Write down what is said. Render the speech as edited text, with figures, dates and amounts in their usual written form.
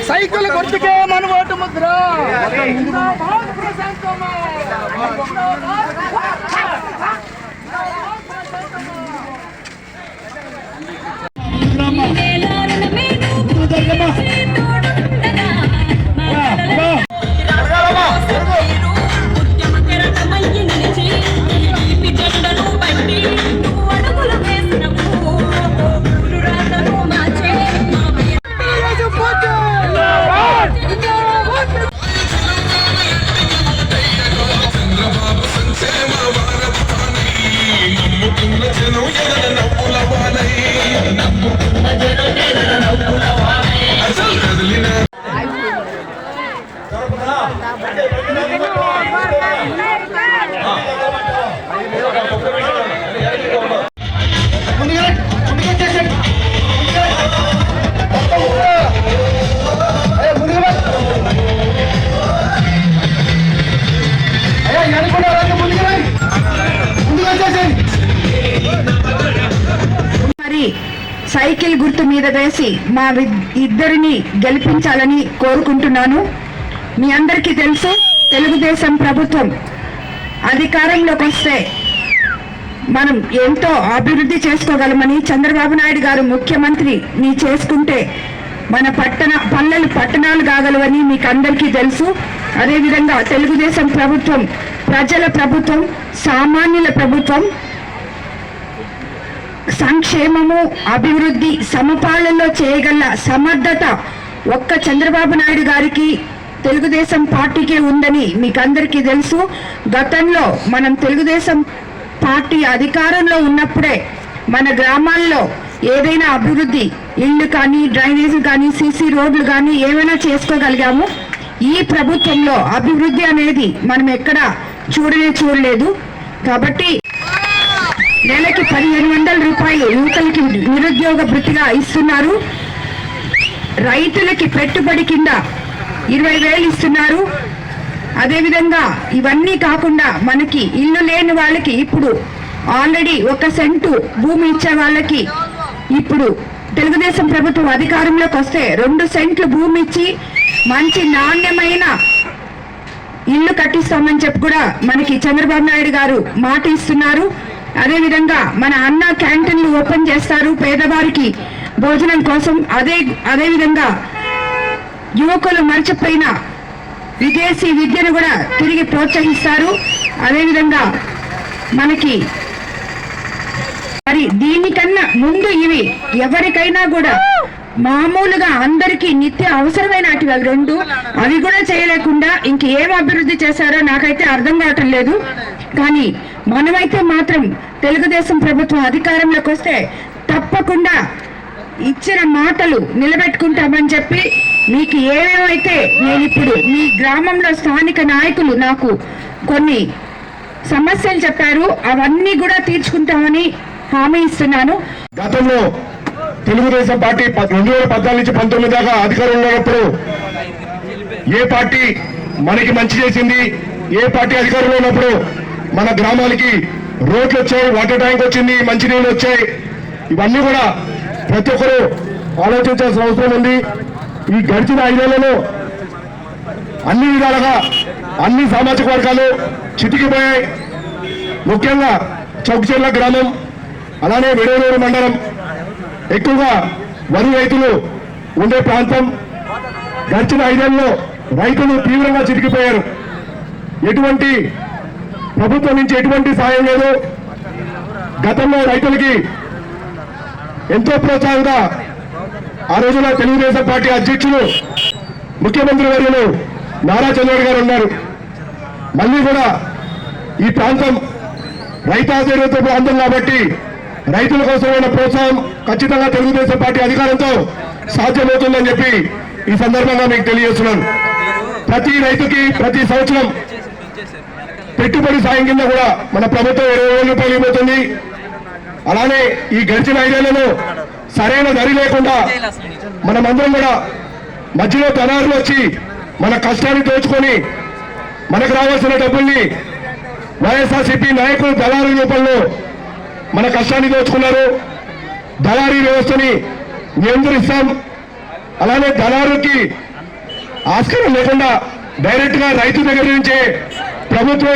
Cycle గుర్తుకే మన vote Mudra. Cycle గుర్తు మీద వేసి మా ఇద్దరిని గెలిపించాలని కోరుకుంటున్నాను. మీ అందరికీ తెలుసు, తెలుగుదేశం ప్రభుత్వం అధికారంలోకి వస్తే మనం ఎంతో అభివృద్ధి చేసుకోగలమని, చంద్రబాబు నాయుడు గారు ముఖ్యమంత్రిని చేసుకుంటే మన పల్లెలు పట్టణాలు కాగలవని మీకు అందరికీ తెలుసు. అదేవిధంగా తెలుగుదేశం ప్రభుత్వం ప్రజల ప్రభుత్వం, సామాన్యుల ప్రభుత్వం, సంక్షేమము, అభివృద్ధి సమపాలనలో చేయగల సమర్థత ఒక్క చంద్రబాబు నాయుడు గారికి, తెలుగుదేశం పార్టీకే ఉందని మీకు అందరికీ తెలుసు. గతంలో మనం తెలుగుదేశం పార్టీ అధికారంలో ఉన్నప్పుడే మన గ్రామాల్లో ఏదైనా అభివృద్ధి, ఇళ్ళు కానీ, డ్రైనేజీలు కానీ, సీసీ రోడ్లు కానీ ఏమైనా చేసుకోగలిగాము. ఈ ప్రభుత్వంలో అభివృద్ధి అనేది మనం ఎక్కడా చూడలేదు. కాబట్టి నెలకి 1500 రూపాయలు యువకులకి నిరుద్యోగ భృతిగా ఇస్తున్నారు. రైతులకి పెట్టుబడి కింద 20,000 ఇస్తున్నారు. అదేవిధంగా ఇవన్నీ కాకుండా మనకి ఇల్లు లేని వాళ్ళకి ఇప్పుడు ఆల్రెడీ 1 సెంటు భూమి ఇచ్చే వాళ్ళకి ఇప్పుడు తెలుగుదేశం ప్రభుత్వం అధికారంలోకి వస్తే 2 సెంట్లు భూమి ఇచ్చి మంచి నాణ్యమైన ఇల్లు కట్టిస్తామని చెప్పి కూడా మనకి చంద్రబాబు నాయుడు గారు మాట ఇస్తున్నారు. అదేవిధంగా మన అన్న క్యాంటీన్లు ఓపెన్ చేస్తారు పేదవారికి భోజనం కోసం. అదేవిధంగా యువకులు మర్చిపోయిన విదేశీ విద్యను కూడా తిరిగి ప్రోత్సహిస్తారు. అదేవిధంగా మనకి మరి దీనికన్నా ముందు ఇవి ఎవరికైనా కూడా మామూలుగా అందరికీ నిత్య అవసరమైన అవి 2 అవి కూడా చేయలేకుండా ఇంకేం అభివృద్ధి చేశారో నాకైతే అర్థం కావటం లేదు. కానీ మనమైతే మాత్రం తెలుగుదేశం ప్రభుత్వం అధికారంలోకి వస్తే తప్పకుండా ఇచ్చిన మాటలు నిలబెట్టుకుంటామని చెప్పి మీకు ఏమేమైతే నేను ఇప్పుడు మీ గ్రామంలో స్థానిక నాయకులు నాకు కొన్ని సమస్యలు చెప్పారు, అవన్నీ కూడా తీర్చుకుంటామని హామీ ఇస్తున్నాను. గతంలో తెలుగుదేశం పార్టీ 2014 నుంచి 19 దాకా అధికారంలో ఉన్నప్పుడు ఏ పార్టీ మనకి మంచి చేసింది, ఏ పార్టీ అధికారంలో ఉన్నప్పుడు మన గ్రామాలకి రోడ్లు వచ్చాయి, వాటర్ ట్యాంక్ వచ్చింది, మంచినీళ్ళు వచ్చాయి. ఇవన్నీ కూడా ప్రతి ఒక్కరూ ఆలోచించాల్సిన అవసరం ఉంది. ఈ గడిచిన 5 ఏళ్లలో అన్ని విధాలుగా అన్ని సామాజిక వర్గాలు చితికిపోయాయి. ముఖ్యంగా చౌకచెర్ల గ్రామం, అలానే విడవలూరు మండలం ఎక్కువగా వరి రైతులు ఉండే ప్రాంతం. గడిచిన 5 ఏళ్లలో రైతులు తీవ్రంగా చితికిపోయారు. ఎటువంటి ప్రభుత్వం నుంచి ఎటువంటి సాయం లేదు. గతంలో రైతులకి ఎంతో ప్రోత్సాహంగా ఆ రోజున తెలుగుదేశం పార్టీ అధ్యక్షులు ముఖ్యమంత్రి వర్యులు నారా చంద్రబాబు గారు ఉన్నారు. మళ్ళీ కూడా ఈ ప్రాంతం రైతాధీనత ప్రాంతం కాబట్టి రైతుల కోసమైన ప్రోత్సాహం ఖచ్చితంగా తెలుగుదేశం పార్టీ అధికారంతో సాధ్యమవుతుందని చెప్పి ఈ సందర్భంగా మీకు తెలియజేస్తున్నాను. ప్రతి రైతుకి ప్రతి సంవత్సరం పెట్టుబడి సాయం కింద కూడా మన ప్రభుత్వం 20,000 రూపాయలు ఇవ్వబోతుంది. అలానే ఈ గడిచిన 5 ఏళ్లలో సరైన ధరి లేకుండా మనమందరం కూడా మధ్యలో దళారులు వచ్చి మన కష్టాన్ని దోచుకొని మనకు రావాల్సిన డబ్బుల్ని వైఎస్ఆర్సీపీ నాయకులు దళారీ రూపంలో మన కష్టాన్ని దోచుకున్నారు. దళారీ వ్యవస్థని నియంత్రిస్తాం. అలానే దళారుకి ఆస్కారం లేకుండా డైరెక్ట్ గా రైతు దగ్గర నుంచే ప్రభుత్వం